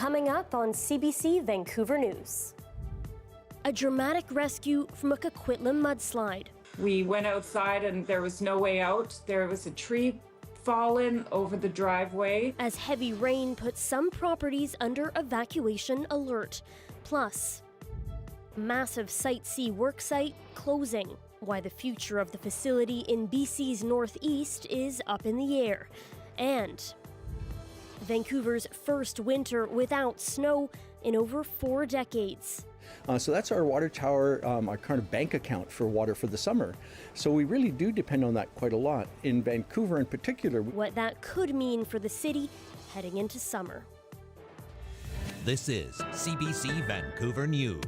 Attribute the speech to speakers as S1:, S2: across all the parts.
S1: Coming up on CBC Vancouver News. A dramatic rescue from a Coquitlam mudslide.
S2: We went outside and there was no way out. There was a tree fallen over the driveway.
S1: As heavy rain put some properties under evacuation alert. Plus, massive Site C worksite closing. Why the future of the facility in BC's northeast is up in the air. And Vancouver's first winter without snow in over 4 decades.
S3: So that's our water tower, our kind of bank account for water for the summer. So we really do depend on that quite a lot. In Vancouver in particular.
S1: What that could mean for the city heading into summer.
S4: This is CBC Vancouver News.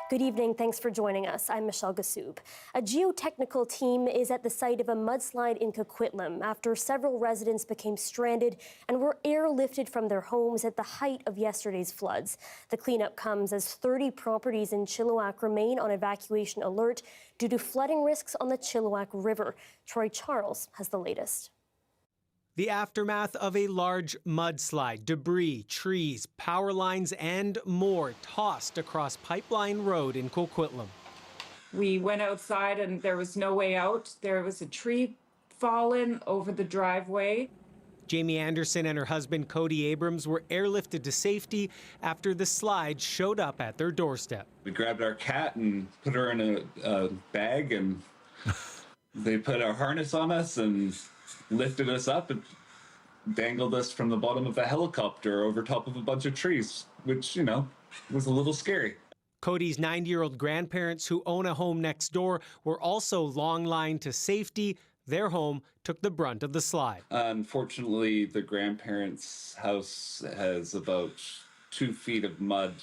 S1: Good evening, thanks for joining us. I'm Michelle Ghoussoub. A geotechnical team is at the site of a mudslide in Coquitlam after several residents became stranded and were airlifted from their homes at the height of yesterday's floods. The cleanup comes as 30 properties in Chilliwack remain on evacuation alert due to flooding risks on the Chilliwack River. Troy Charles has the latest.
S5: The aftermath of a large mudslide, debris, trees, power lines, and more tossed across Pipeline Road in Coquitlam.
S2: We went outside and there was no way out. There was a tree fallen over the driveway.
S5: Jamie Anderson and her husband Cody Abrams were airlifted to safety after the slide showed up at their doorstep.
S6: We grabbed our cat and put her in a bag, and they put a harness on us and lifted us up and dangled us from the bottom of a helicopter over top of a bunch of trees, which, was a little scary.
S5: Cody's 90-year-old grandparents, who own a home next door, were also long-lined to safety. Their home took the brunt of the slide.
S6: Unfortunately, the grandparents' house has about 2 feet of mud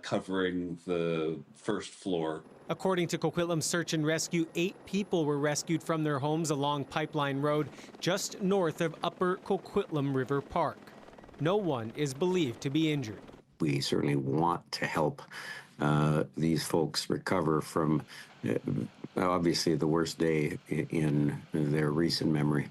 S6: covering the first floor.
S5: According to Coquitlam Search and Rescue, 8 people were rescued from their homes along Pipeline Road, just north of Upper Coquitlam River Park. No one is believed to be injured.
S7: We certainly want to help these folks recover from obviously the worst day in their recent memory.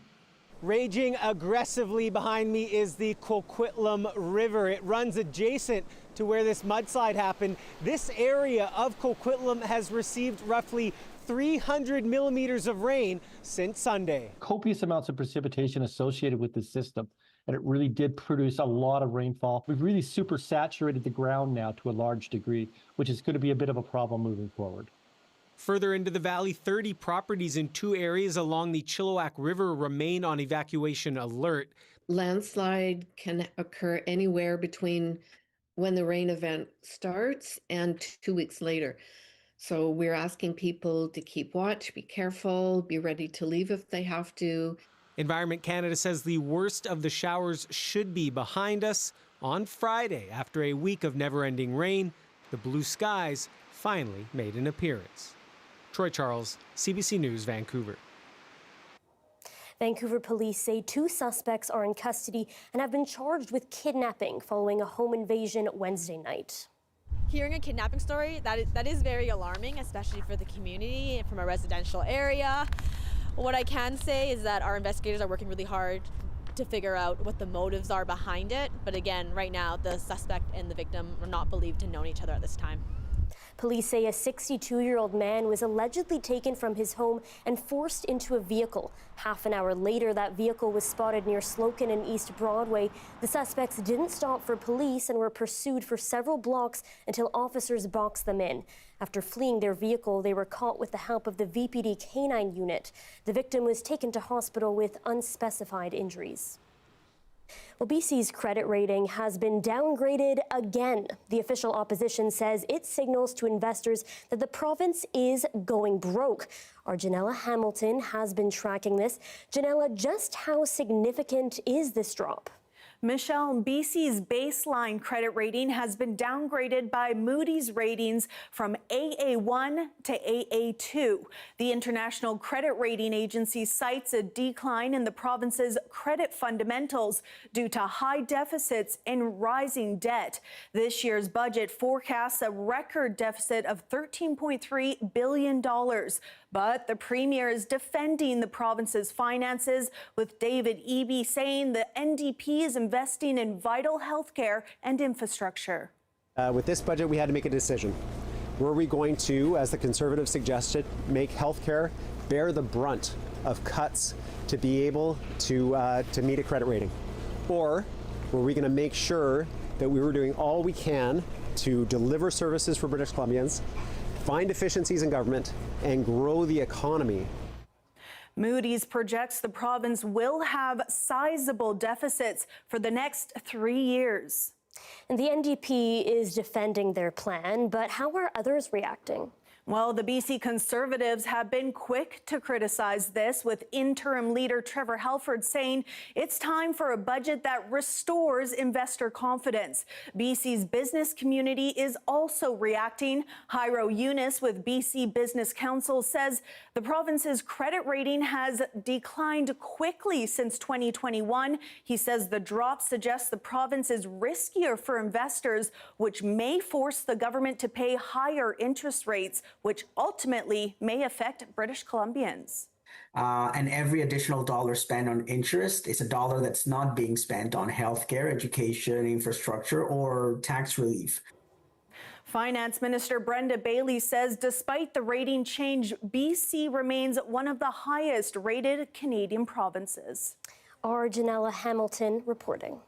S5: Raging aggressively behind me is the Coquitlam River. It runs adjacent to where this mudslide happened. This area of Coquitlam has received roughly 300 millimeters of rain since Sunday.
S8: Copious amounts of precipitation associated with this system, and it really did produce a lot of rainfall. We've really super saturated the ground now to a large degree, which is going to be a bit of a problem moving forward.
S5: Further into the valley, 30 properties in 2 areas along the Chilliwack River remain on evacuation alert.
S9: Landslide can occur anywhere between when the rain event starts and 2 weeks later. So we're asking people to keep watch, be careful, be ready to leave if they have to.
S5: Environment Canada says the worst of the showers should be behind us. On Friday, after a week of never-ending rain, the blue skies finally made an appearance. Troy Charles, CBC News, Vancouver.
S1: Vancouver police say 2 suspects are in custody and have been charged with kidnapping following a home invasion Wednesday night.
S10: Hearing a kidnapping story, that is very alarming, especially for the community from a residential area. What I can say is that our investigators are working really hard to figure out what the motives are behind it. But again, right now, the suspect and the victim are not believed to know each other at this time.
S1: Police say a 62-year-old man was allegedly taken from his home and forced into a vehicle. Half an hour later, that vehicle was spotted near Slocan and East Broadway. The suspects didn't stop for police and were pursued for several blocks until officers boxed them in. After fleeing their vehicle, they were caught with the help of the VPD Canine Unit. The victim was taken to hospital with unspecified injuries. Well, BC's credit rating has been downgraded again. The official opposition says it signals to investors that the province is going broke. Our Janella Hamilton has been tracking this. Janella, just how significant is this drop?
S11: Michelle, BC's baseline credit rating has been downgraded by Moody's Ratings from AA1 to AA2. The International Credit Rating Agency cites a decline in the province's credit fundamentals due to high deficits and rising debt. This year's budget forecasts a record deficit of $13.3 billion. But the Premier is defending the province's finances, with David Eby saying the NDP is investing in vital healthcare and infrastructure.
S12: With this budget, we had to make a decision. Were we going to, as the Conservatives suggested, make healthcare bear the brunt of cuts to be able to meet a credit rating? Or were we going to make sure that we were doing all we can to deliver services for British Columbians, find efficiencies in government, and grow the economy?
S11: Moody's projects the province will have sizable deficits for the next 3 years.
S1: And the NDP is defending their plan, but how are others reacting?
S11: Well, the BC Conservatives have been quick to criticize this, with interim leader Trevor Halford saying it's time for a budget that restores investor confidence. BC's business community is also reacting. Jairo Eunice with BC Business Council says the province's credit rating has declined quickly since 2021. He says the drop suggests the province is riskier for investors, which may force the government to pay higher interest rates, which ultimately may affect British Columbians.
S13: And every additional dollar spent on interest is a dollar that's not being spent on healthcare, education, infrastructure, or tax relief.
S11: Finance Minister Brenda Bailey says despite the rating change, BC remains one of the highest rated Canadian provinces.
S1: Our Janella Hamilton reporting.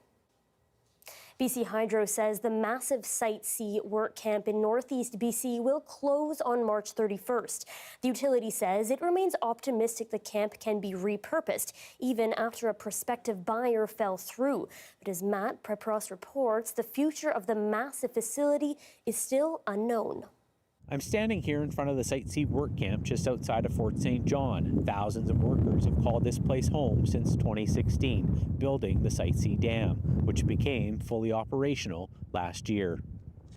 S1: BC Hydro says the massive Site C work camp in Northeast BC will close on March 31st. The utility says it remains optimistic the camp can be repurposed, even after a prospective buyer fell through. But as Matt Prepros reports, the future of the massive facility is still unknown.
S14: I'm standing here in front of the Site C work camp just outside of Fort St. John. Thousands of workers have called this place home since 2016, building the Site C dam, which became fully operational last year.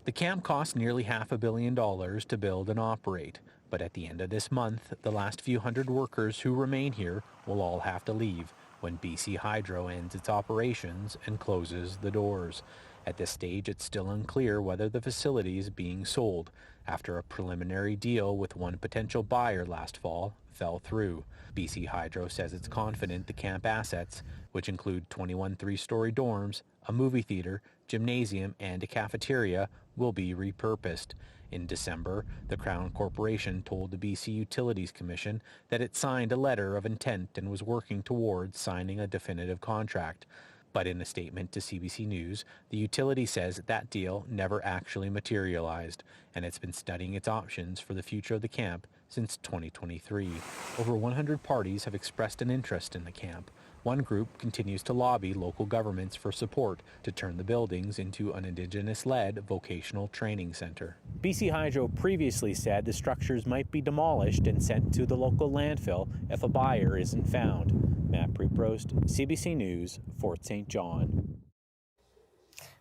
S14: The camp cost nearly $500 million to build and operate, but at the end of this month, the last few hundred workers who remain here will all have to leave when BC Hydro ends its operations and closes the doors. At this stage, it's still unclear whether the facility is being sold, after a preliminary deal with one potential buyer last fall fell through. BC Hydro says it's confident the camp assets, which include 21 three-story dorms, a movie theater, gymnasium, and a cafeteria, will be repurposed. In December, the Crown Corporation told the BC Utilities Commission that it signed a letter of intent and was working towards signing a definitive contract. But in a statement to CBC News, the utility says that deal never actually materialized, and it's been studying its options for the future of the camp since 2023. Over 100 parties have expressed an interest in the camp. One group continues to lobby local governments for support to turn the buildings into an Indigenous-led vocational training center. BC Hydro previously said the structures might be demolished and sent to the local landfill if a buyer isn't found. Matt Preprost, CBC News, Fort St. John.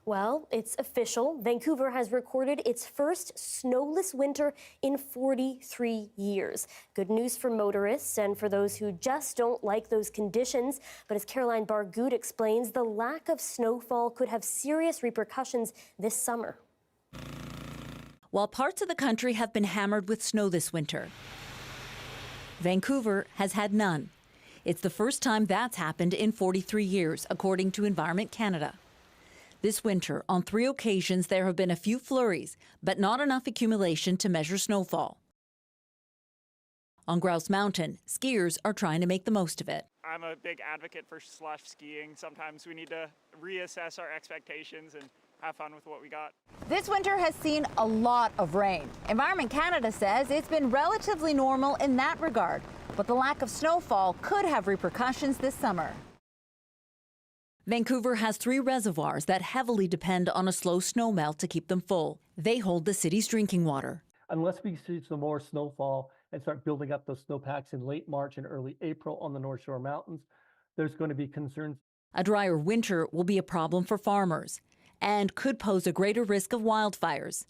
S1: Well, it's official. Vancouver has recorded its first snowless winter in 43 years. Good news for motorists and for those who just don't like those conditions. But as Caroline Bargood explains, the lack of snowfall could have serious repercussions this summer.
S15: While parts of the country have been hammered with snow this winter, Vancouver has had none. It's the first time that's happened in 43 years, according to Environment Canada. This winter, on 3 occasions, there have been a few flurries, but not enough accumulation to measure snowfall. On Grouse Mountain, skiers are trying to make the most of it.
S16: I'm a big advocate for slush skiing. Sometimes we need to reassess our expectations and have fun with what we got.
S17: This winter has seen a lot of rain. Environment Canada says it's been relatively normal in that regard, but the lack of snowfall could have repercussions this summer.
S15: Vancouver has 3 reservoirs that heavily depend on a slow snowmelt to keep them full. They hold the city's drinking water.
S8: Unless we see some more snowfall and start building up those snowpacks in late March and early April on the North Shore Mountains, there's going to be concerns.
S15: A drier winter will be a problem for farmers and could pose a greater risk of wildfires.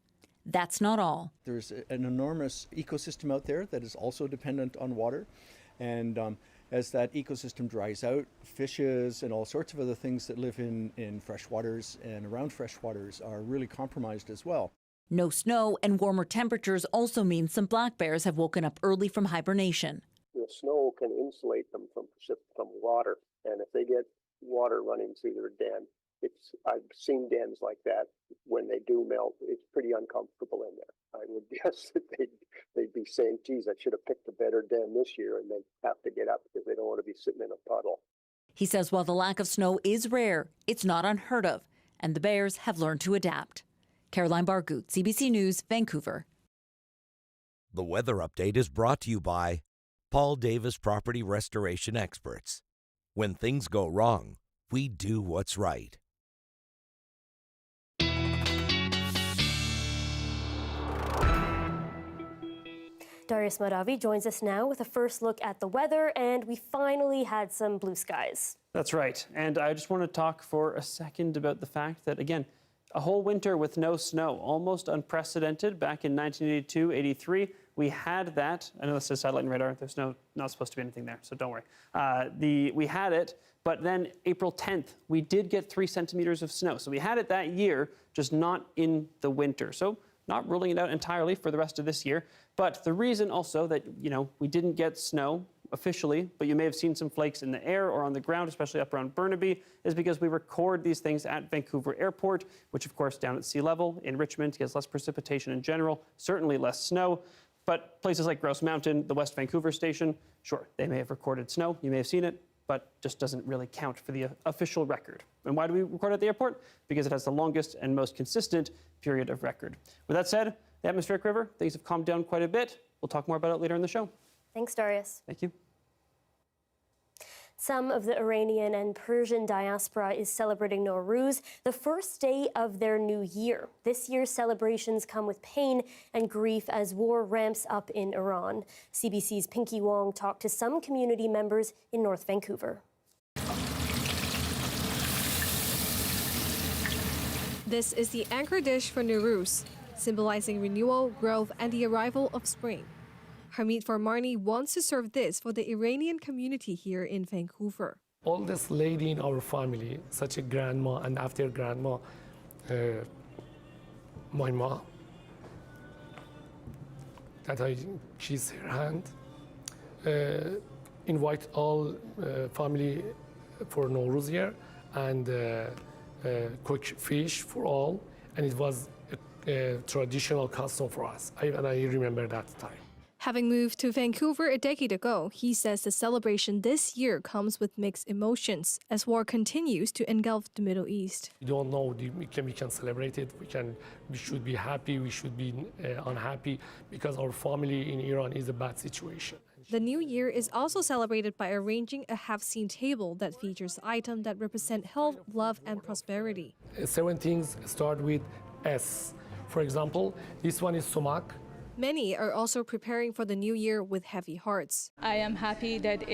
S15: That's not all.
S3: There's an enormous ecosystem out there that is also dependent on water. And as that ecosystem dries out, fishes and all sorts of other things that live in freshwaters and around freshwaters are really compromised as well.
S15: No snow and warmer temperatures also mean some black bears have woken up early from hibernation.
S18: The snow can insulate them from water, and if they get water running through their den, I've seen dens like that. When they do melt, it's pretty uncomfortable in there. I would guess that they'd be saying, geez, I should have picked a better den this year, and they'd have to get up because they don't want to be sitting in a puddle.
S15: He says while the lack of snow is rare, it's not unheard of, and the bears have learned to adapt. Caroline Bargut, CBC News, Vancouver.
S4: The weather update is brought to you by Paul Davis Property Restoration Experts. When things go wrong, we do what's right.
S1: Darius Madavi joins us now with a first look at the weather, and we finally had some blue skies.
S19: That's right. And I just want to talk for a second about the fact that, again, a whole winter with no snow, almost unprecedented. Back in 1982-83, we had that. I know this says satellite and radar. There's not supposed to be anything there, so don't worry. We had it, but then April 10th, we did get 3 centimeters of snow. So we had it that year, just not in the winter. So not ruling it out entirely for the rest of this year. But the reason also that, we didn't get snow officially, but you may have seen some flakes in the air or on the ground, especially up around Burnaby, is because we record these things at Vancouver Airport, which of course down at sea level. In Richmond gets less precipitation in general, certainly less snow. But places like Grouse Mountain, the West Vancouver station, sure, they may have recorded snow, you may have seen it, but just doesn't really count for the official record. And why do we record at the airport? Because it has the longest and most consistent period of record. With that said, the atmospheric river, things have calmed down quite a bit. We'll talk more about it later in the show.
S1: Thanks, Darius.
S19: Thank you.
S1: Some of the Iranian and Persian diaspora is celebrating Nowruz, the first day of their new year. This year's celebrations come with pain and grief as war ramps up in Iran. CBC's Pinky Wong talked to some community members in North Vancouver.
S20: This is the anchor dish for Nowruz, symbolizing renewal, growth, and the arrival of spring. Harmeet Farmani wants to serve this for the Iranian community here in Vancouver.
S21: Oldest lady in our family, such a grandma, and after grandma, my mom, that I kiss her hand, invite all family for Nowruz here, and cook fish for all, and it was a traditional custom for us, and I remember that time.
S20: Having moved to Vancouver a decade ago, he says the celebration this year comes with mixed emotions as war continues to engulf the Middle East.
S21: We don't know, we can celebrate it, we should be happy, we should be unhappy, because our family in Iran is a bad situation.
S20: The new year is also celebrated by arranging a half-seen table that features items that represent health, love, and prosperity.
S21: 7 things start with S. For example, this one is sumac.
S20: Many are also preparing for the new year with heavy hearts.
S22: I am happy that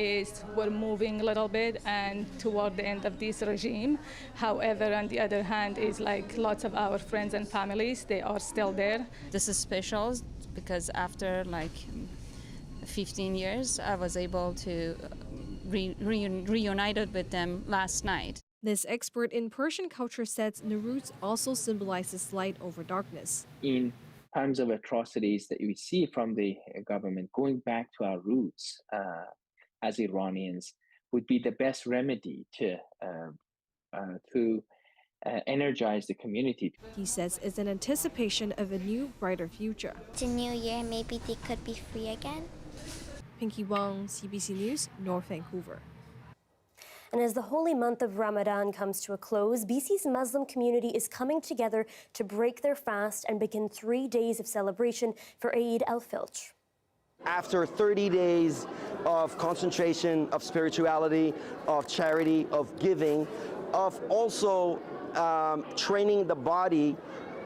S22: we're moving a little bit and toward the end of this regime. However, on the other hand, is like lots of our friends and families, they are still there.
S23: This is special because after 15 years, I was able to reunited with them last night.
S20: This expert in Persian culture says Nowruz also symbolizes light over darkness.
S24: In times of atrocities that we see from the government, going back to our roots as Iranians would be the best remedy to energize the community.
S20: He says it's an anticipation of a new, brighter future.
S25: It's a new year, maybe they could be free again.
S20: Pinky Wong, CBC News, North Vancouver.
S1: And as the holy month of Ramadan comes to a close, BC's Muslim community is coming together to break their fast and begin 3 days of celebration for Eid al-Fitr.
S26: After 30 days of concentration, of spirituality, of charity, of giving, of also training the body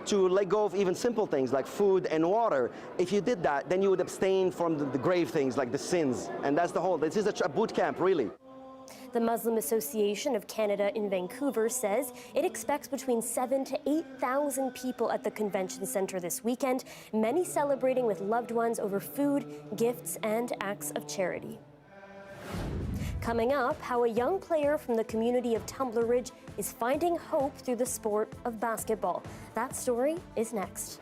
S26: to let go of even simple things like food and water. If you did that, then you would abstain from the grave things like the sins. And that's the whole, this is a boot camp, really.
S1: The Muslim Association of Canada in Vancouver says it expects between 7,000 to 8,000 people at the convention center this weekend, many celebrating with loved ones over food, gifts, and acts of charity. Coming up, how a young player from the community of Tumbler Ridge is finding hope through the sport of basketball. That story is next.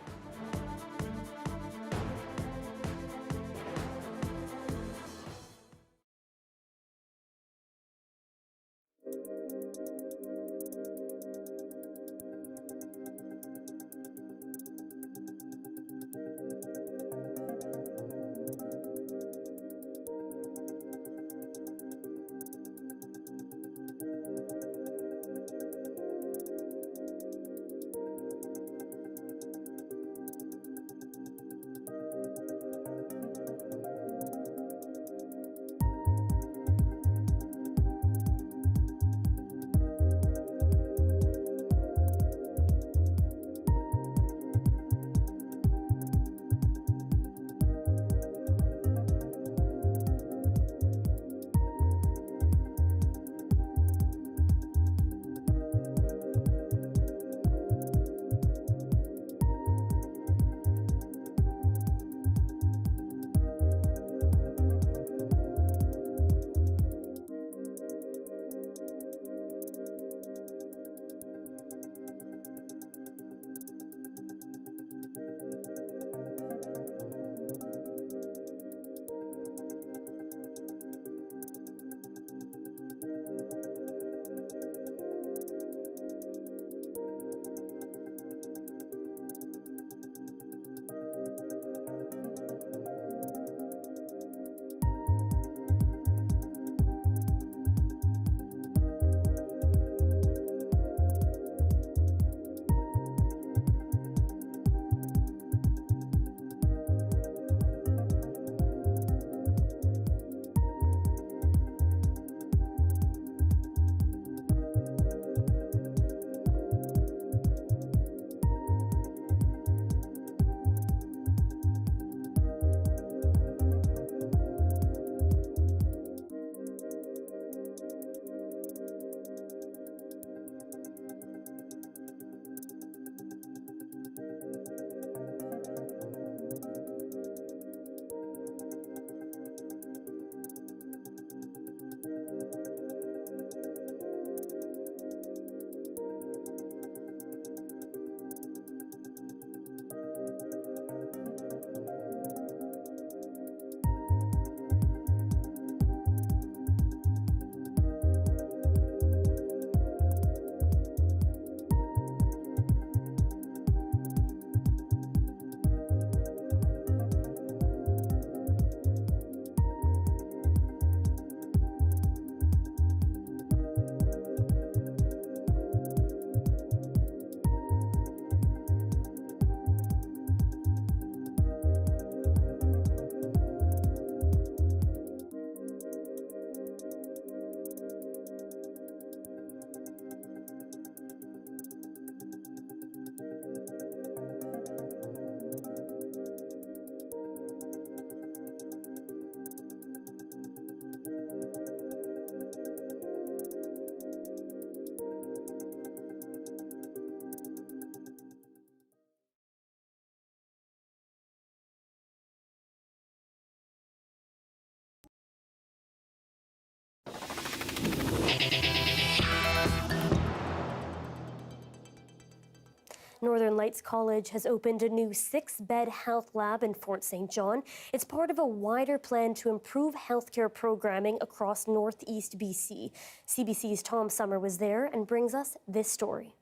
S1: Northern Lights College has opened a new 6-bed health lab in Fort St. John. It's part of a wider plan to improve healthcare programming across Northeast BC. CBC's Tom Summer was there and brings us this story.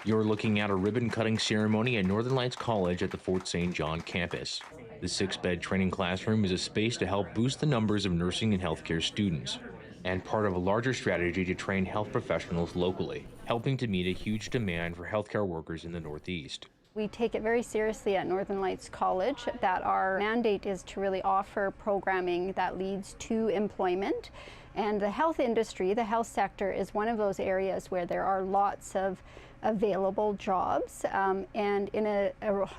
S2: You're looking at a ribbon-cutting ceremony at Northern Lights College at the Fort St. John campus. The 6-bed training classroom is a space to help boost the numbers of nursing and healthcare students, and part of a larger strategy to train health professionals locally, helping to meet a huge demand for healthcare workers in the Northeast.
S5: We take it very seriously at Northern Lights College that our mandate is to really offer programming that leads to employment. And the health industry, the health sector, is one of those areas where there are lots of available jobs and in a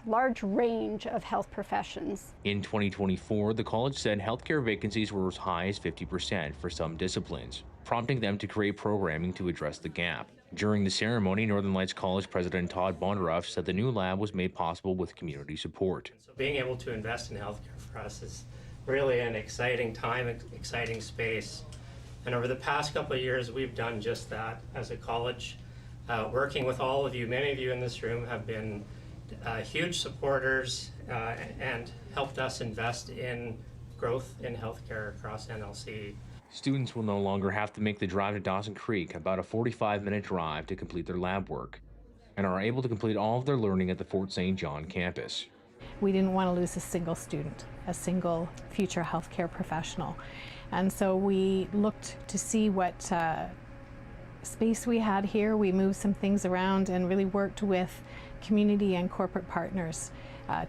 S5: large range of health professions.
S2: In 2024, the college said healthcare vacancies were as high as 50% for some disciplines, prompting them to create programming to address the gap. During the ceremony, Northern Lights College President Todd Bondaruff said the new lab was made possible with community support.
S6: So being able to invest in healthcare for us is really an exciting time, exciting space. And over the past couple of years, we've done just that as a college. Working with all of you, many of you in this room have been huge supporters and helped us invest in growth in healthcare across NLC.
S2: Students will no longer have to make the drive to Dawson Creek, about a 45-minute drive, to complete their lab work, and are able to complete all of their learning at the Fort St. John campus.
S7: We didn't want to lose a single student, a single future healthcare professional. And so we looked to see what space we had here. We moved some things around and really worked with community and corporate partners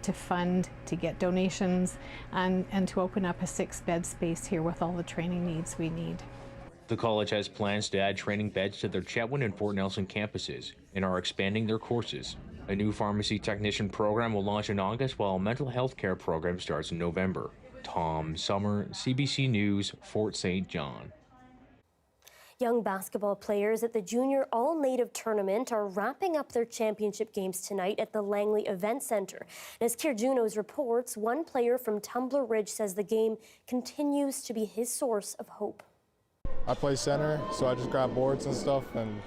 S7: to fund, to get donations, and to open up a 6-bed space here with all the training needs we need.
S2: The college has plans to add training beds to their Chetwynd and Fort Nelson campuses and are expanding their courses. A new pharmacy technician program will launch in August, while a mental health care program starts in November. Tom Summer, CBC News, Fort St. John.
S1: Young basketball players at the Junior All-Native Tournament are wrapping up their championship games tonight at the Langley Event Centre. As Kier Junos reports, one player from Tumbler Ridge says the game continues to be his source of hope.
S9: I play center, so I just grab boards and stuff and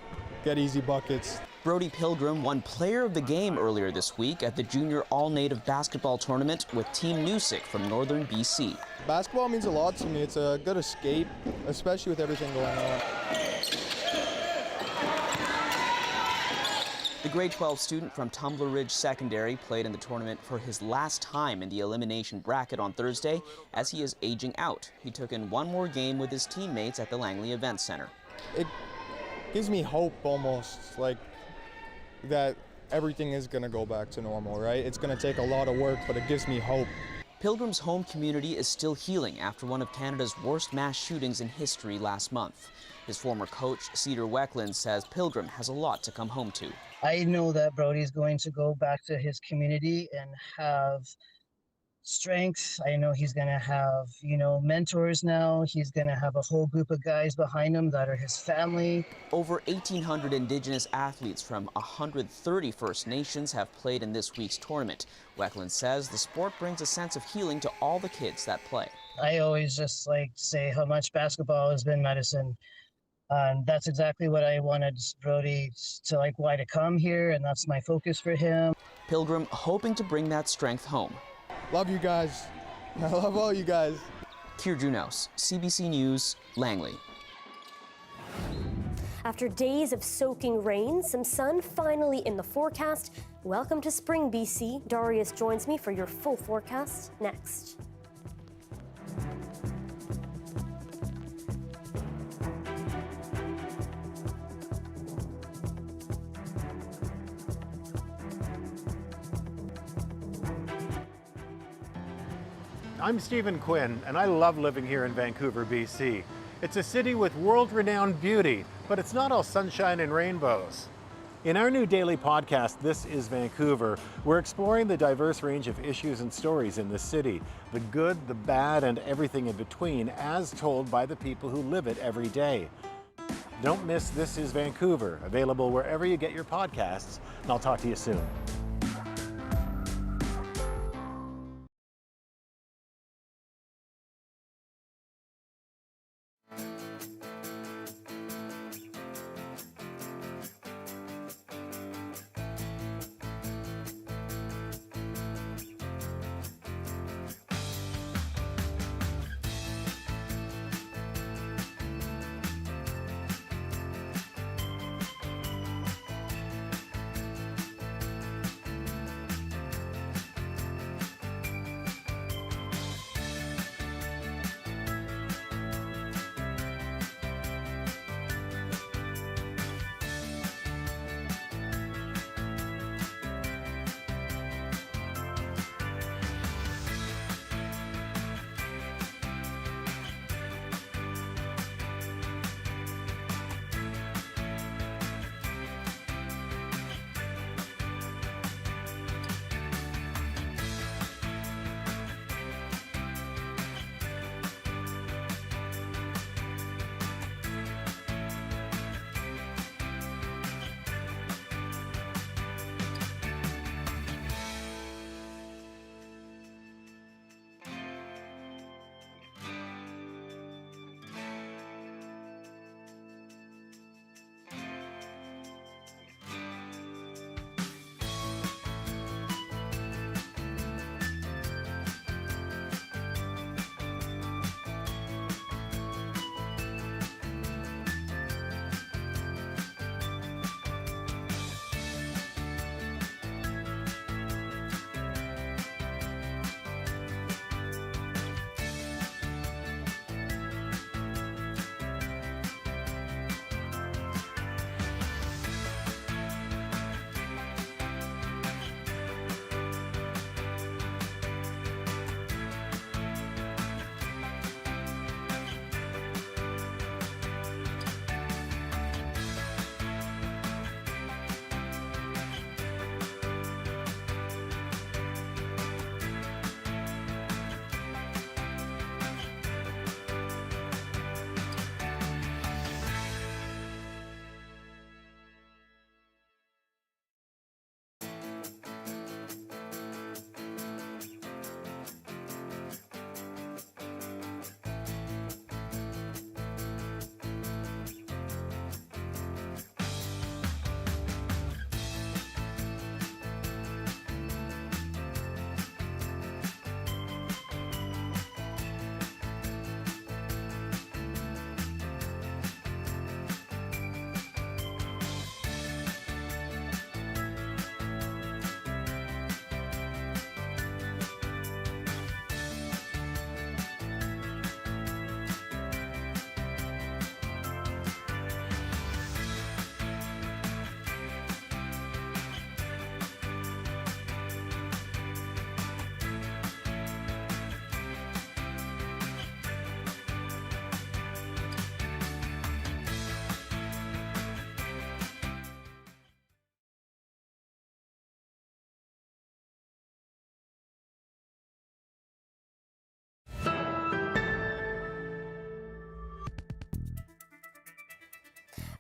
S9: get easy buckets.
S10: Brody Pilgrim won Player of the Game earlier this week at the Junior All-Native Basketball Tournament with Team Newsick from Northern BC.
S9: Basketball means a lot to me. It's a good escape, especially with everything going on.
S10: The grade 12 student from Tumbler Ridge Secondary played in the tournament for his last time in the elimination bracket on Thursday as he is aging out. He took in one more game with his teammates at the Langley Event Center.
S9: It gives me hope almost, like that everything is going to go back to normal, right? It's going to take a lot of work, but it gives me hope.
S10: Pilgrim's home community is still healing after one of Canada's worst mass shootings in history last month. His former coach, Cedar Weckland, says Pilgrim has a lot to come home to.
S27: I know that Brody's going to go back to his community and have strength. I know he's going to have, mentors now. He's going to have a whole group of guys behind him that are his family.
S10: Over 1,800 Indigenous athletes from 130 First Nations have played in this week's tournament. Weckland says the sport brings a sense of healing to all the kids that play.
S27: I always just like to say how much basketball has been medicine. And that's exactly what I wanted Brody to why to come here, and that's my focus for him.
S10: Pilgrim hoping to bring that strength home.
S9: Love you guys. I love all you guys.
S10: Kier Junos, CBC News, Langley.
S1: After days of soaking rain, some sun finally in the forecast. Welcome to spring, BC. Darius joins me for your full forecast next.
S28: I'm Stephen Quinn, and I love living here in Vancouver, BC. It's a city with world-renowned beauty, but it's not all sunshine and rainbows. In our new daily podcast, This is Vancouver, we're exploring the diverse range of issues and stories in this city, the good, the bad, and everything in between, as told by the people who live it every day. Don't miss This is Vancouver, available wherever you get your podcasts, and I'll talk to you soon.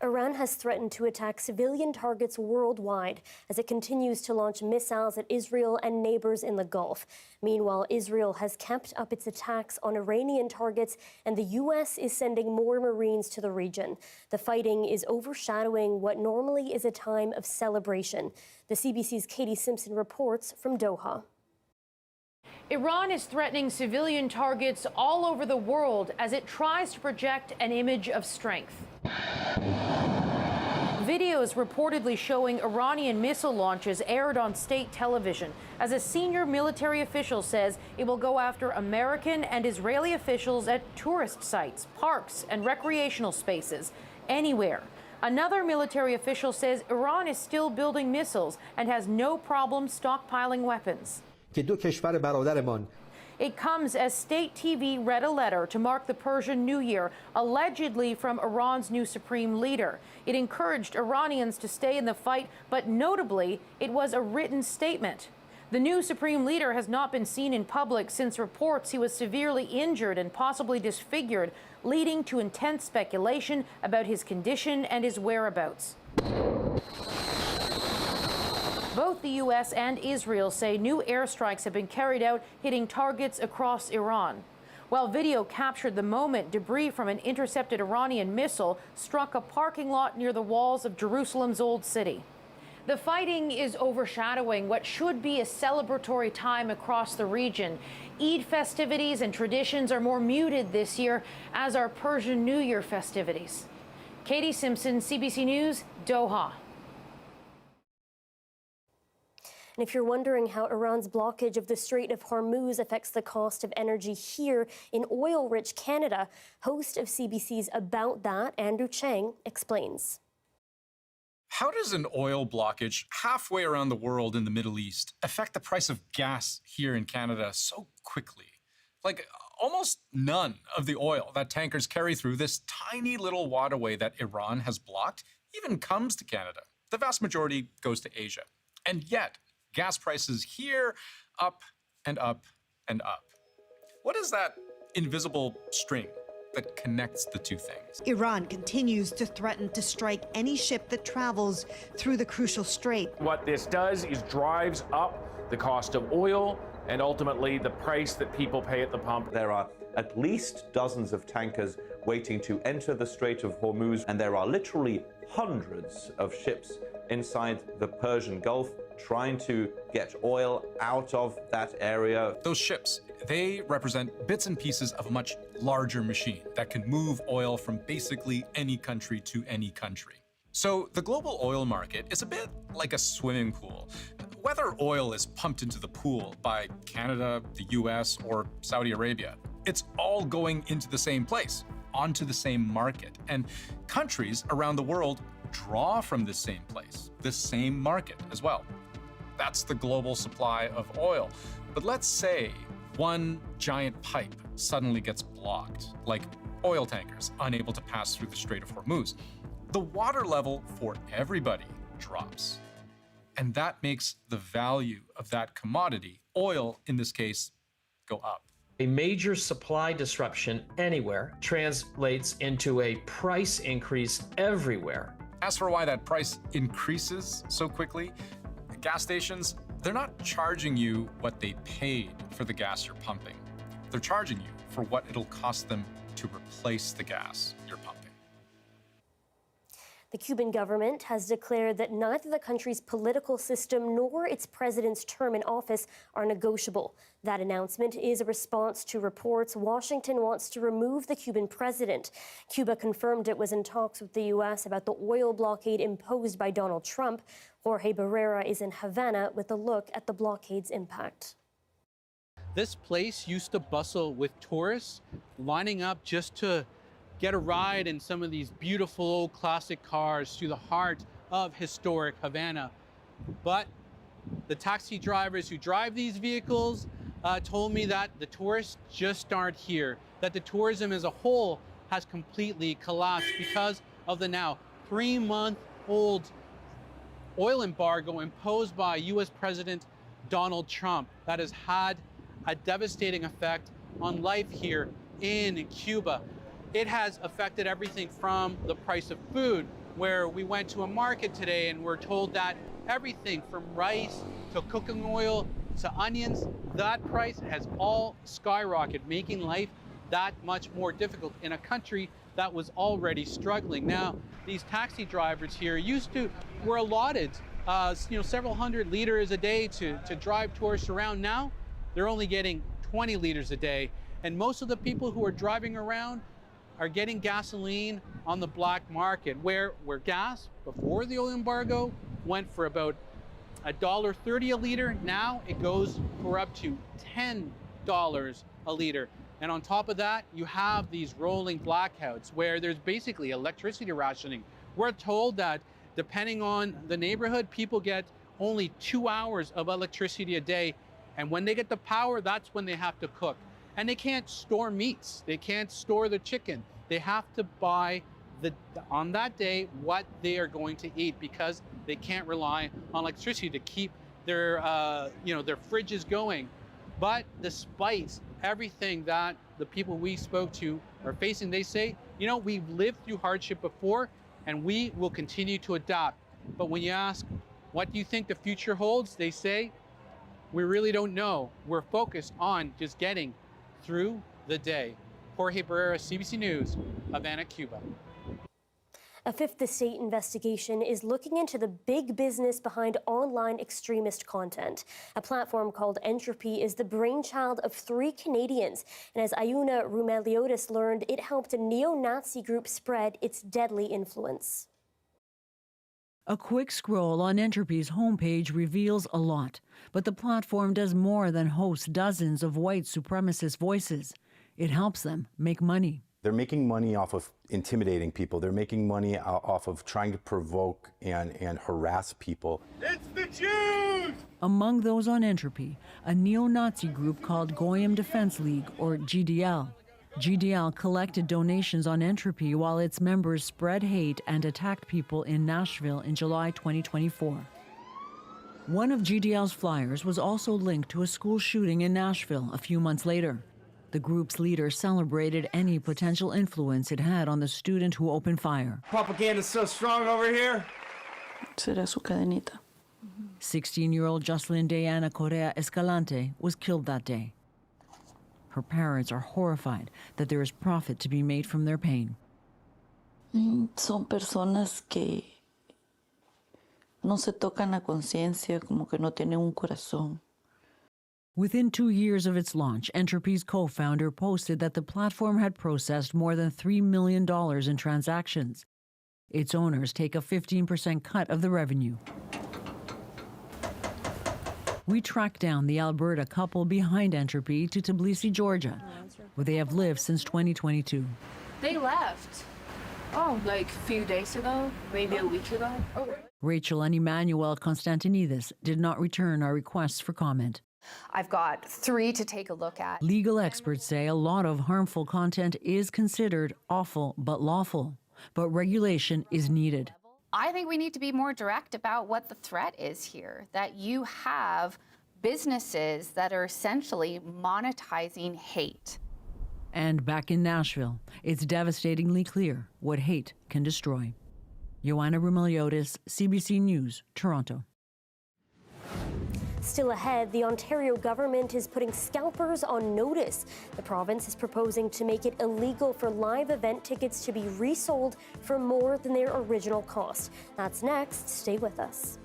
S1: Iran has threatened to attack civilian targets worldwide as it continues to launch missiles at Israel and neighbors in the Gulf. Meanwhile, Israel has kept up its attacks on Iranian targets, and the U.S. is sending more Marines to the region. The fighting is overshadowing what normally is a time of celebration. The CBC's Katie Simpson reports from Doha.
S3: Iran is threatening civilian targets all over the world as it tries to project an image of strength. Videos reportedly showing Iranian missile launches aired on state television as a senior military official says it will go after American and Israeli officials at tourist sites, parks, and recreational spaces, anywhere. Another military official says Iran is still building missiles and has no problem stockpiling weapons. It comes as state TV read a letter to mark the Persian New Year, allegedly from Iran's new supreme leader. It encouraged Iranians to stay in the fight, but notably, it was a written statement. The new supreme leader has not been seen in public since reports he was severely injured and possibly disfigured, leading to intense speculation about his condition and his whereabouts. Both the U.S. and Israel say new airstrikes have been carried out, hitting targets across Iran. While video captured the moment debris from an intercepted Iranian missile struck a parking lot near the walls of Jerusalem's Old City. The fighting is overshadowing what should be a celebratory time across the region. Eid festivities and traditions are more muted this year, as are Persian New Year festivities. Katie Simpson, CBC News, Doha.
S1: And if you're wondering how Iran's blockage of the Strait of Hormuz affects the cost of energy here in oil-rich Canada, host of CBC's About That, Andrew Chang, explains.
S8: How does an oil blockage halfway around the world in the Middle East affect the price of gas here in Canada so quickly? Like, almost none of the oil that tankers carry through this tiny little waterway that Iran has blocked even comes to Canada. The vast majority goes to Asia. And yet, gas prices here up and up and up. What is that invisible string that connects the two things?
S11: Iran continues to threaten to strike any ship that travels through the crucial strait.
S12: What this does is drives up the cost of oil and ultimately the price that people pay at the pump.
S13: There are at least dozens of tankers waiting to enter the Strait of Hormuz, and there are literally hundreds of ships inside the Persian Gulf trying to get oil out of that area.
S8: Those ships, they represent bits and pieces of a much larger machine that can move oil from basically any country to any country. So the global oil market is a bit like a swimming pool. Whether oil is pumped into the pool by Canada, the US, or Saudi Arabia, it's all going into the same place, onto the same market. And countries around the world draw from the same place, the same market as well. That's the global supply of oil. But let's say one giant pipe suddenly gets blocked, like oil tankers unable to pass through the Strait of Hormuz. The water level for everybody drops. And that makes the value of that commodity, oil in this case, go up.
S14: A major supply disruption anywhere translates into a price increase everywhere.
S8: As for why that price increases so quickly, gas stations, they're not charging you what they paid for the gas you're pumping. They're charging you for what it'll cost them to replace the gas you're pumping.
S1: The Cuban government has declared that neither the country's political system nor its president's term in office are negotiable. That announcement is a response to reports Washington wants to remove the Cuban president. Cuba confirmed it was in talks with the U.S. about the oil blockade imposed by Donald Trump. Jorge Barrera is in Havana with a look at the blockade's impact.
S16: This place used to bustle with tourists lining up just to get a ride in some of these beautiful old classic cars through the heart of historic Havana. But the taxi drivers who drive these vehicles told me that the tourists just aren't here, that the tourism as a whole has completely collapsed because of the now 3-month-old oil embargo imposed by U.S. President Donald Trump that has had a devastating effect on life here in Cuba. It has affected everything from the price of food, where we went to a market today and we're told that everything from rice to cooking oil to onions, that price has all skyrocketed, making life that much more difficult in a country that was already struggling. Now, these taxi drivers here were allotted several hundred liters a day to drive tourists around. Now, they're only getting 20 liters a day. And most of the people who are driving around are getting gasoline on the black market, where gas, before the oil embargo, went for about $1.30 a liter. Now it goes for up to $10 a liter. And on top of that, you have these rolling blackouts where there's basically electricity rationing. We're told that depending on the neighborhood, people get only 2 hours of electricity a day. And when they get the power, that's when they have to cook. And they can't store meats. They can't store the chicken. They have to buy on that day what they are going to eat, because they can't rely on electricity to keep their fridges going. But despite everything that the people we spoke to are facing, they say, we've lived through hardship before and we will continue to adapt. But when you ask, what do you think the future holds? They say, we really don't know. We're focused on just getting through the day. Jorge Barrera, CBC News, Havana, Cuba.
S1: A fifth estate investigation is looking into the big business behind online extremist content. A platform called Entropy is the brainchild of 3 Canadians. And as Ayuna Rumeliotis learned, it helped a neo-Nazi group spread its deadly influence.
S4: A quick scroll on Entropy's homepage reveals a lot, but the platform does more than host dozens of white supremacist voices. It helps them make money.
S15: They're making money off of intimidating people. They're making money off of trying to provoke and harass people.
S17: It's the Jews!
S4: Among those on Entropy, a neo-Nazi group called Goyim Defense League, or GDL. GDL collected donations on Entropy while its members spread hate and attacked people in Nashville in July 2024. One of GDL's flyers was also linked to a school shooting in Nashville a few months later. The group's leader celebrated any potential influence it had on the student who opened fire.
S17: Propaganda's so strong over here.
S4: Será su cadenita. 16-year-old Jocelyn Diana Correa Escalante was killed that day. Her parents are horrified that there is profit to be made from their pain.
S18: Son personas que no se tocan la conciencia, como que no tienen un corazón.
S4: Within 2 years of its launch, Entropy's co-founder posted that the platform had processed more than $3 million in transactions. Its owners take a 15% cut of the revenue. We tracked down the Alberta couple behind Entropy to Tbilisi, Georgia, where they have lived since 2022.
S19: They left. Like a few days ago, maybe a week ago.
S4: Rachel and Emmanuel Constantinidis did not return our requests for comment.
S21: I've got 3 to take a look at.
S4: Legal experts say a lot of harmful content is considered awful but lawful, but regulation is needed.
S21: I think we need to be more direct about what the threat is here, that you have businesses that are essentially monetizing hate.
S4: And back in Nashville, it's devastatingly clear what hate can destroy. Joanna Rumeliotis, CBC News, Toronto.
S1: Still ahead, the Ontario government is putting scalpers on notice. The province is proposing to make it illegal for live event tickets to be resold for more than their original cost. That's next. Stay with us.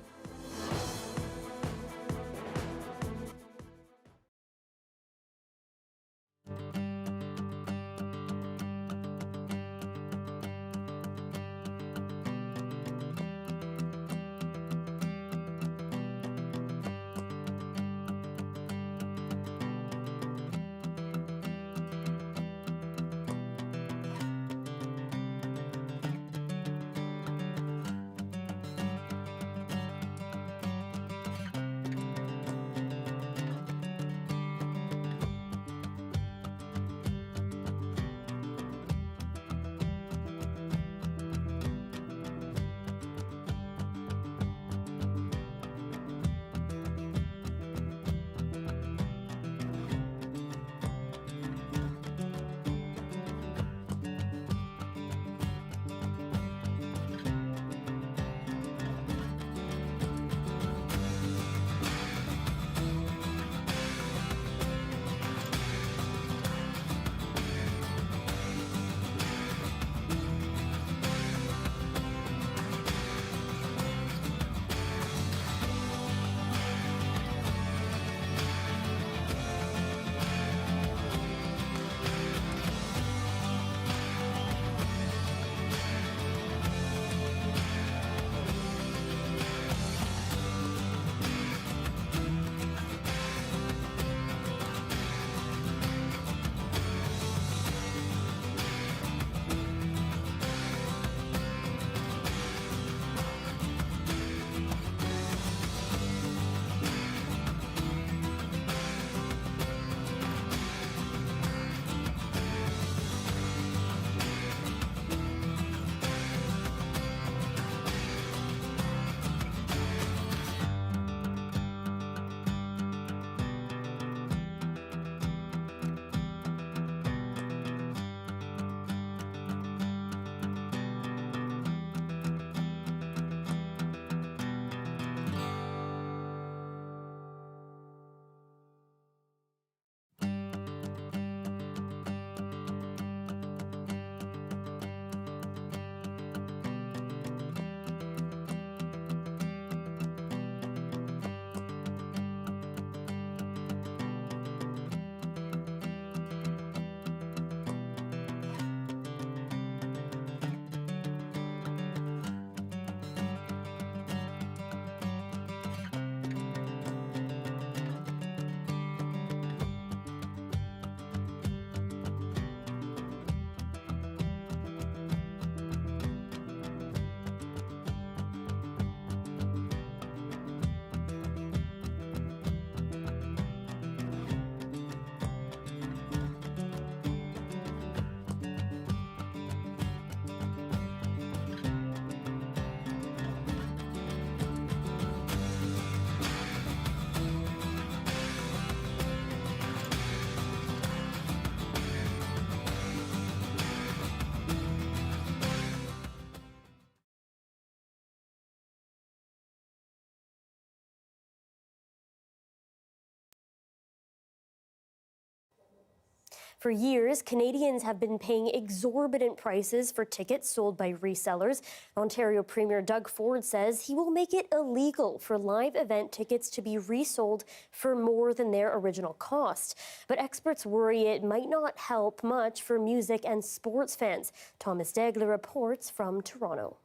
S1: For years, Canadians have been paying exorbitant prices for tickets sold by resellers. Ontario Premier Doug Ford says he will make it illegal for live event tickets to be resold for more than their original cost. But experts worry it might not help much for music and sports fans. Thomas Degler reports from Toronto.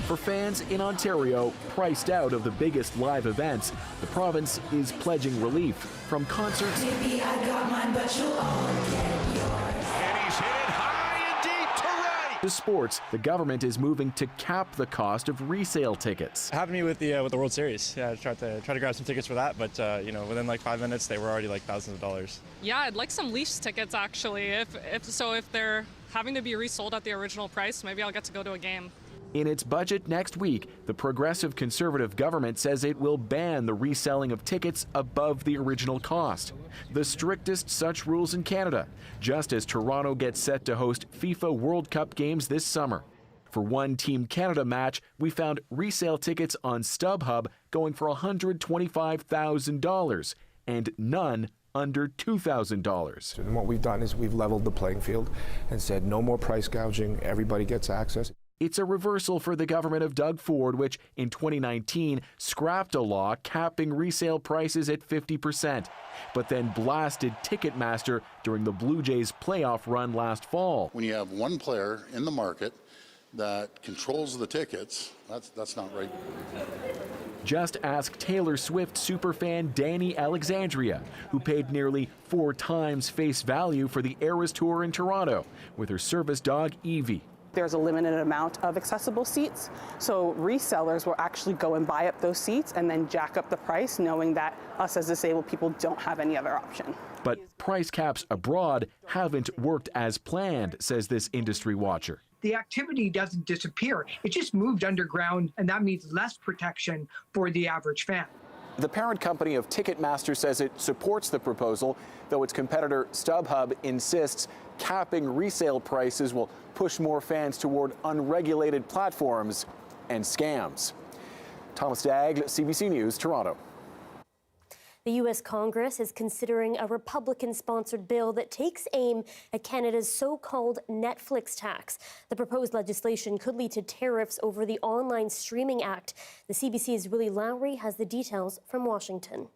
S5: For fans in Ontario priced out of the biggest live events, the province is pledging relief from concerts
S6: Maybe I got mine, but you'll all get yours.
S5: And he's hit it high and deep to right. To sports, the government is moving to cap the cost of resale tickets.
S20: It happened to me with the World Series. Yeah, I tried to grab some tickets for that, but within like 5 minutes they were already like thousands of dollars.
S22: Yeah, I'd like some Leafs tickets actually. If they're having to be resold at the original price, maybe I'll get to go to a game.
S5: In its budget next week, the Progressive Conservative government says it will ban the reselling of tickets above the original cost, the strictest such rules in Canada, just as Toronto gets set to host FIFA World Cup games this summer. For one Team Canada match, we found resale tickets on StubHub going for $125,000 and none under $2,000.
S23: And what we've done is we've leveled the playing field and said no more price gouging, everybody gets access.
S5: It's a reversal for the government of Doug Ford, which in 2019 scrapped a law capping resale prices at 50%, but then blasted Ticketmaster during the Blue Jays playoff run last fall.
S24: When you have one player in the market that controls the tickets, that's not right.
S5: Just ask Taylor Swift superfan Danny Alexandria, who paid nearly 4 times face value for the Eras Tour in Toronto with her service dog Evie.
S25: There's a limited amount of accessible seats, so resellers will actually go and buy up those seats and then jack up the price, knowing that us as disabled people don't have any other option.
S5: But price caps abroad haven't worked as planned, says this industry watcher.
S26: The activity doesn't disappear. It just moved underground, and that means less protection for the average fan.
S5: The parent company of Ticketmaster says it supports the proposal, though its competitor StubHub insists capping resale prices will push more fans toward unregulated platforms and scams. Thomas Dagg, CBC News, Toronto.
S1: The U.S. Congress is considering a Republican-sponsored bill that takes aim at Canada's so-called Netflix tax. The proposed legislation could lead to tariffs over the Online Streaming Act. The CBC's Willie Lowry has the details from Washington.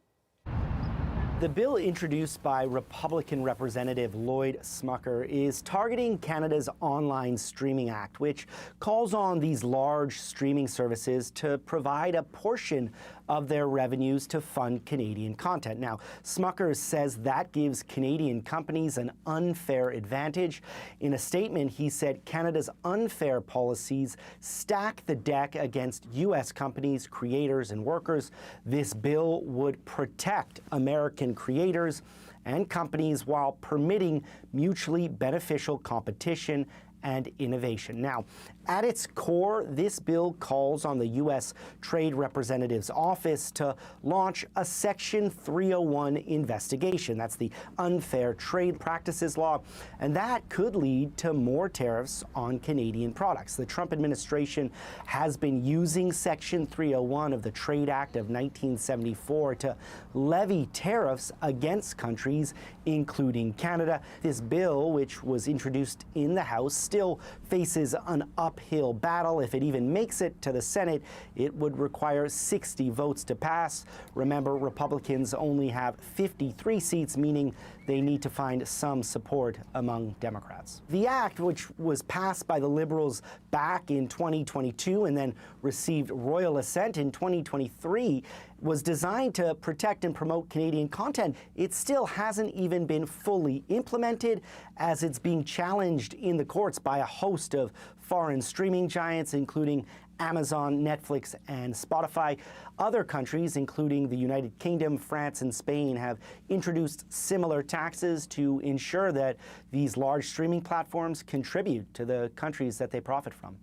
S29: The bill introduced by Republican Representative Lloyd Smucker is targeting Canada's Online Streaming Act, which calls on these large streaming services to provide a portion of their revenues to fund Canadian content. Now, Smucker says that gives Canadian companies an unfair advantage. In a statement, he said Canada's unfair policies stack the deck against U.S. companies, creators, and workers. This bill would protect American creators and companies while permitting mutually beneficial competition and innovation. Now, at its core, this bill calls on the U.S. Trade Representative's office to launch a Section 301 investigation. That's the unfair trade practices law, and that could lead to more tariffs on Canadian products. The Trump administration has been using Section 301 of the Trade Act of 1974 to levy tariffs against countries, including Canada. This bill, which was introduced in the House, still faces an uphill battle. If it even makes it to the Senate, it would require 60 votes to pass. Remember, Republicans only have 53 seats, meaning they need to find some support among Democrats. The act, which was passed by the Liberals back in 2022 and then received royal assent in 2023, was designed to protect and promote Canadian content. It still hasn't even been fully implemented, as it's being challenged in the courts by a host of foreign streaming giants, including Amazon, Netflix, and Spotify. Other countries, including the United Kingdom, France, and Spain, have introduced similar taxes to ensure that these large streaming platforms contribute to the countries that they profit from.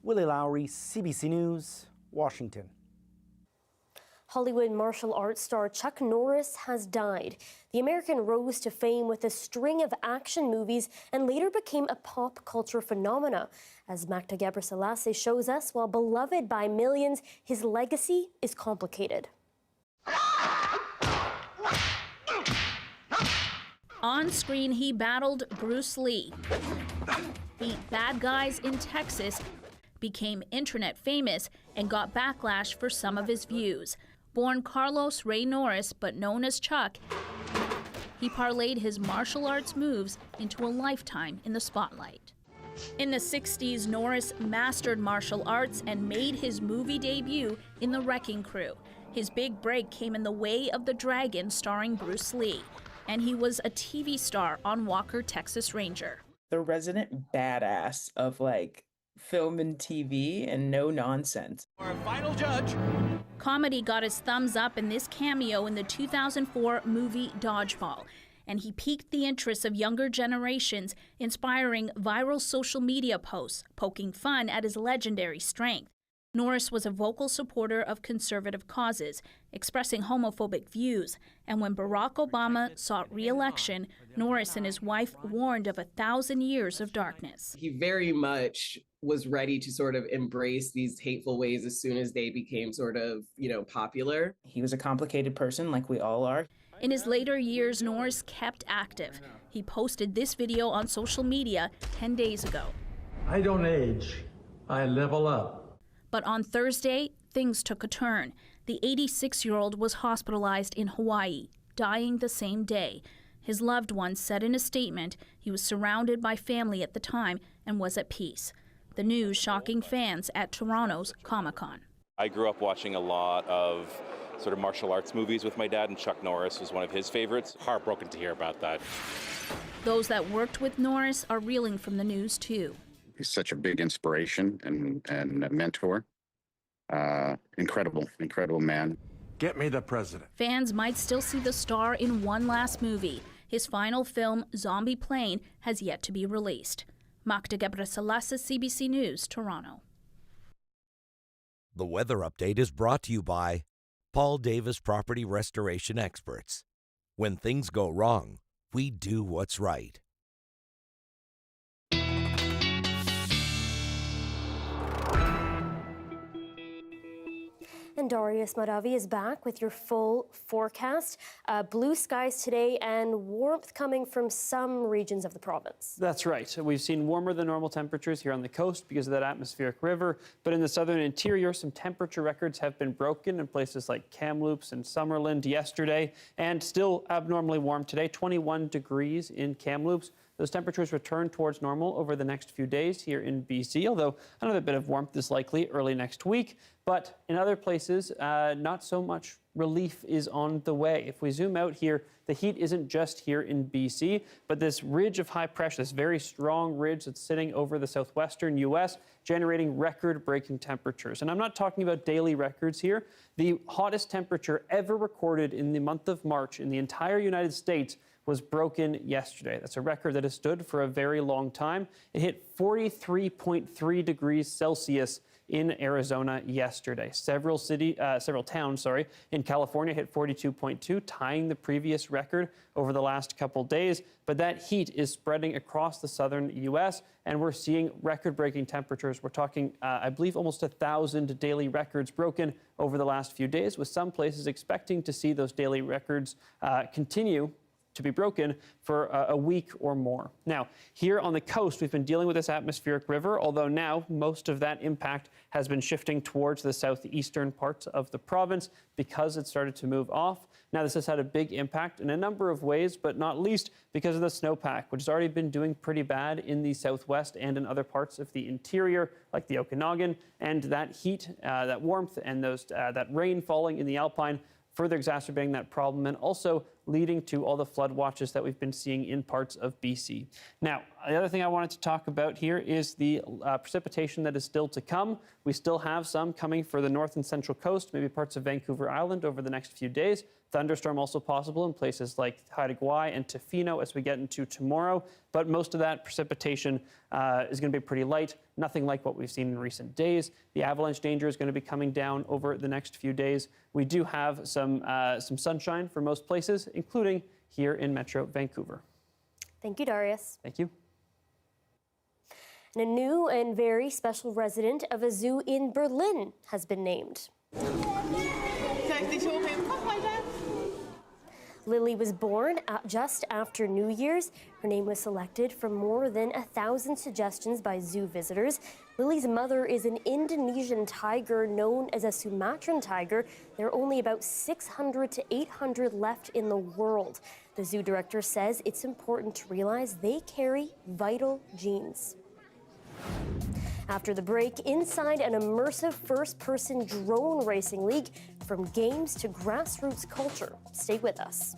S29: Willie Lowry, CBC News, Washington.
S1: Hollywood martial arts star Chuck Norris has died. The American rose to fame with a string of action movies and later became a pop culture phenomena. As Magda Gebrselassie shows us, while beloved by millions, his legacy is complicated.
S2: On screen, he battled Bruce Lee, beat bad guys in Texas, became internet famous, and got backlash for some of his views. Born Carlos Ray Norris, but known as Chuck, he parlayed his martial arts moves into a lifetime in the spotlight. In the 60s, Norris mastered martial arts and made his movie debut in The Wrecking Crew. His big break came in The Way of the Dragon, starring Bruce Lee, and he was a TV star on Walker, Texas Ranger.
S3: The resident badass of like film and TV and no nonsense.
S7: For a final judge.
S2: Comedy got his thumbs up in this cameo in the 2004 movie Dodgeball, and he piqued the interest of younger generations, inspiring viral social media posts, poking fun at his legendary strength. Norris was a vocal supporter of conservative causes, expressing homophobic views, and when Barack Obama sought re-election, Norris and his wife warned of 1,000 years of darkness.
S3: He very much was ready to sort of embrace these hateful ways as soon as they became sort of, popular. He was a complicated person, like we all are.
S2: In his later years, Norris kept active. He posted this video on social media 10 days ago.
S9: I don't age, I level up.
S2: But on Thursday, things took a turn. The 86-year-old was hospitalized in Hawaii, dying the same day. His loved ones said in a statement he was surrounded by family at the time and was at peace. The news shocking fans at Toronto's Comic-Con.
S10: I grew up watching a lot of sort of martial arts movies with my dad, and Chuck Norris was one of his favorites. Heartbroken to hear about that.
S2: Those that worked with Norris are reeling from the news, too.
S11: He's such a big inspiration and a mentor. Incredible man.
S9: Get me the president.
S2: Fans might still see the star in one last movie. His final film, Zombie Plane, has yet to be released. Magda Gebrselassie, CBC News, Toronto.
S12: The weather update is brought to you by Paul Davis Property Restoration Experts. When things go wrong, we do what's right.
S1: And Darius Madavi is back with your full forecast. Blue skies today and warmth coming from some regions of the province.
S27: That's right. We've seen warmer than normal temperatures here on the coast because of that atmospheric river. But in the southern interior, some temperature records have been broken in places like Kamloops and Summerland yesterday. And still abnormally warm today, 21 degrees in Kamloops. Those temperatures return towards normal over the next few days here in BC, although another bit of warmth is likely early next week. But in other places, not so much relief is on the way. If we zoom out here, the heat isn't just here in BC, but this ridge of high pressure, this very strong ridge that's sitting over the southwestern U.S., generating record-breaking temperatures. And I'm not talking about daily records here. The hottest temperature ever recorded in the month of March in the entire United States was broken yesterday. That's a record that has stood for a very long time. It hit 43.3 degrees Celsius in Arizona yesterday. Several towns in California hit 42.2, tying the previous record over the last couple days. But that heat is spreading across the southern U.S., and we're seeing record-breaking temperatures. We're talking, I believe, almost 1,000 daily records broken over the last few days, with some places expecting to see those daily records continue to be broken for a week or more. Now, here on the coast, we've been dealing with this atmospheric river, although now most of that impact has been shifting towards the southeastern parts of the province because it started to move off. Now, this has had a big impact in a number of ways, but not least because of the snowpack, which has already been doing pretty bad in the southwest and in other parts of the interior, like the Okanagan, and that heat, that warmth, and that rain falling in the Alpine further exacerbating that problem and also leading to all the flood watches that we've been seeing in parts of BC. Now, the other thing I wanted to talk about here is the precipitation that is still to come. We still have some coming for the north and central coast, maybe parts of Vancouver Island over the next few days. Thunderstorm also possible in places like Haida Gwaii and Tofino as we get into tomorrow. But most of that precipitation is going to be pretty light, nothing like what we've seen in recent days. The avalanche danger is going to be coming down over the next few days. We do have some sunshine for most places, including here in Metro Vancouver.
S1: Thank you, Darius.
S27: Thank you.
S1: And a new and very special resident of a zoo in Berlin has been named. Lily was born just after New Year's. Her name was selected from more than 1,000 suggestions by zoo visitors. Lily's mother is an Indonesian tiger known as a Sumatran tiger. There are only about 600 to 800 left in the world. The zoo director says it's important to realize they carry vital genes. After the break, inside an immersive first-person drone racing league, from games to grassroots culture. Stay with us.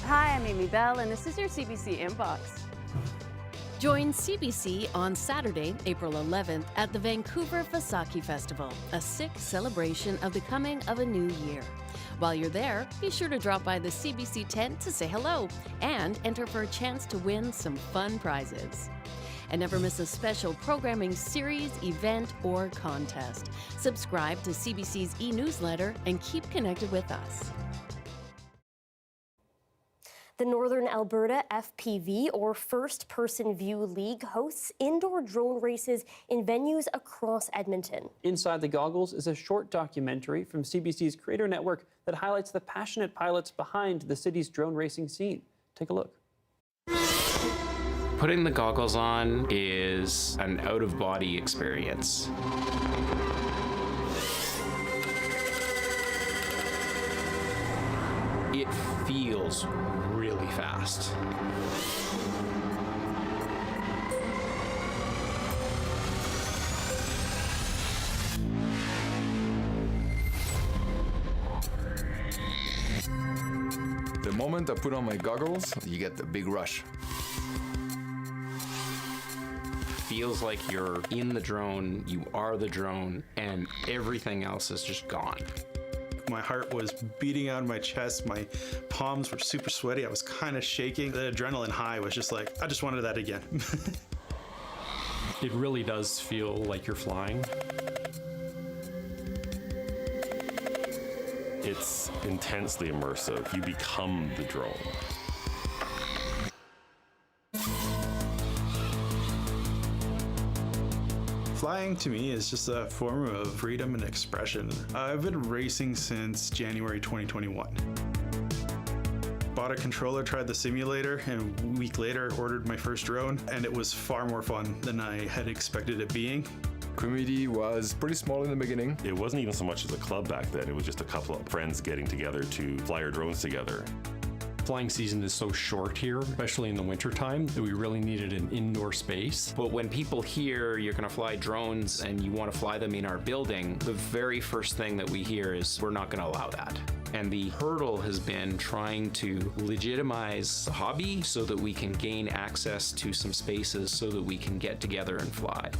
S7: Hi, I'm Amy Bell, and this is your CBC Inbox.
S8: Join CBC on Saturday, April 11th at the Vancouver Fasaki Festival, a Sikh celebration of the coming of a new year. While you're there, be sure to drop by the CBC tent to say hello and enter for a chance to win some fun prizes. And never miss a special programming series, event, or contest. Subscribe to CBC's e-newsletter and keep connected with us.
S1: The Northern Alberta FPV, or First Person View League, hosts indoor drone races in venues across Edmonton.
S27: Inside the Goggles is a short documentary from CBC's Creator Network that highlights the passionate pilots behind the city's drone racing scene. Take a look.
S13: Putting the goggles on is an out-of-body experience. feels really fast.
S14: The moment I put on my goggles, you get the big rush.
S13: Feels like you're in the drone, you are the drone, and everything else is just gone.
S15: My heart was beating out of my chest, my palms were super sweaty, I was kind of shaking. The adrenaline high was just like, I just wanted that again.
S16: It really does feel like you're flying.
S17: It's intensely immersive. You become the drone.
S15: Flying to me is just a form of freedom and expression. I've been racing since January 2021. Bought a controller, tried the simulator, and a week later ordered my first drone, and it was far more fun than I had expected it being.
S14: Community was pretty small in the beginning.
S17: It wasn't even so much as a club back then. It was just a couple of friends getting together to fly our drones together.
S16: Flying season is so short here, especially in the wintertime, that we really needed an indoor space.
S13: But when people hear you're gonna fly drones and you wanna fly them in our building, the very first thing that we hear is, we're not gonna allow that. And the hurdle has been trying to legitimize the hobby so that we can gain access to some spaces so that we can get together and fly.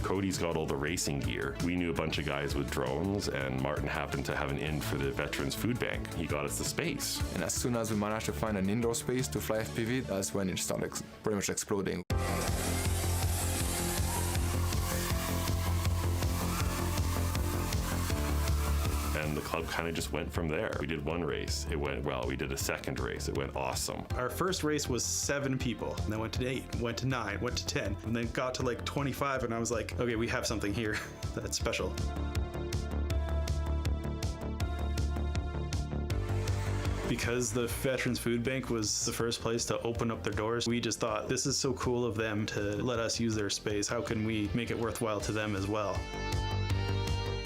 S17: Cody's got all the racing gear. We knew a bunch of guys with drones, and Martin happened to have an in for the Veterans Food Bank. He got us the space.
S14: And as soon as we managed to find an indoor space to fly FPV, that's when it started pretty much exploding.
S17: And the club kind of just went from there. We did one race, it went well. We did a second race, it went awesome.
S15: Our first race was 7 people, and then went to 8, went to 9, went to 10, and then got to like 25, and I was like, okay, we have something here that's special. Because the Veterans Food Bank was the first place to open up their doors, we just thought, this is so cool of them to let us use their space. How can we make it worthwhile to them as well?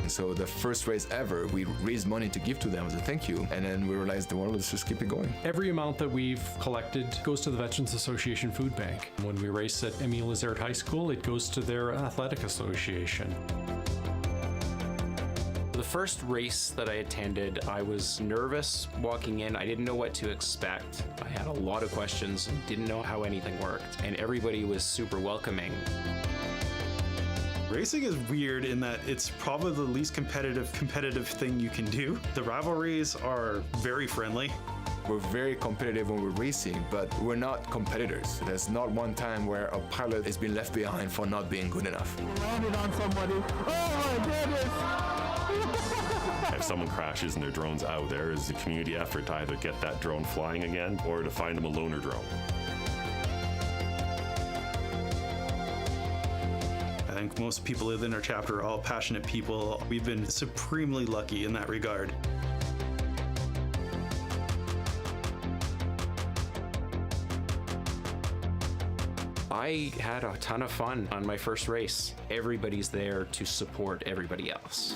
S14: So the first race ever, we raised money to give to them as a thank you, and then we realized, well, let's just keep it going.
S16: Every amount that we've collected goes to the Veterans Association Food Bank. When we race at Emile Lazard High School, it goes to their athletic association.
S13: The first race that I attended, I was nervous walking in. I didn't know what to expect. I had a lot of questions and didn't know how anything worked, and everybody was super welcoming.
S15: Racing is weird in that it's probably the least competitive thing you can do. The rivalries are very friendly.
S14: We're very competitive when we're racing, but we're not competitors. There's not one time where a pilot has been left behind for not being good enough.
S9: Landed on somebody. Oh my goodness!
S17: If someone crashes and their drone's out, there is a community effort to either get that drone flying again or to find them a loaner drone.
S15: I think most people within our chapter are all passionate people. We've been supremely lucky in that regard.
S13: I had a ton of fun on my first race. Everybody's there to support everybody else.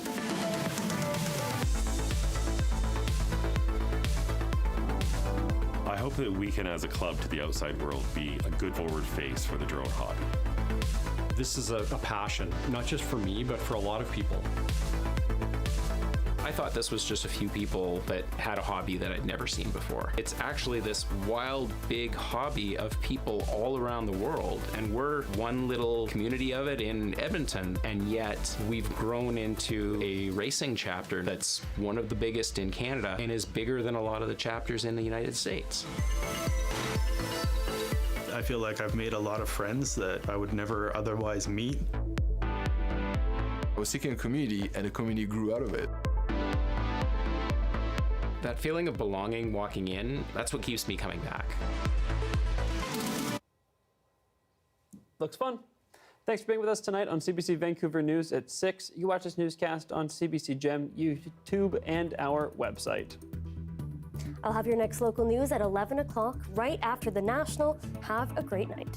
S17: I hope that we can, as a club to the outside world, be a good forward face for the drone hobby.
S16: This is a passion, not just for me, but for a lot of people.
S13: I thought this was just a few people that had a hobby that I'd never seen before. It's actually this wild, big hobby of people all around the world, and we're one little community of it in Edmonton, and yet we've grown into a racing chapter that's one of the biggest in Canada and is bigger than a lot of the chapters in the United States.
S15: I feel like I've made a lot of friends that I would never otherwise meet.
S14: I was seeking a community, and the community grew out of it.
S13: That feeling of belonging walking in, that's what keeps me coming back.
S27: Looks fun. Thanks for being with us tonight on CBC Vancouver News at 6. You watch this newscast on CBC Gem, YouTube, and our website.
S1: I'll have your next local news at 11 o'clock, right after the National. Have a great night.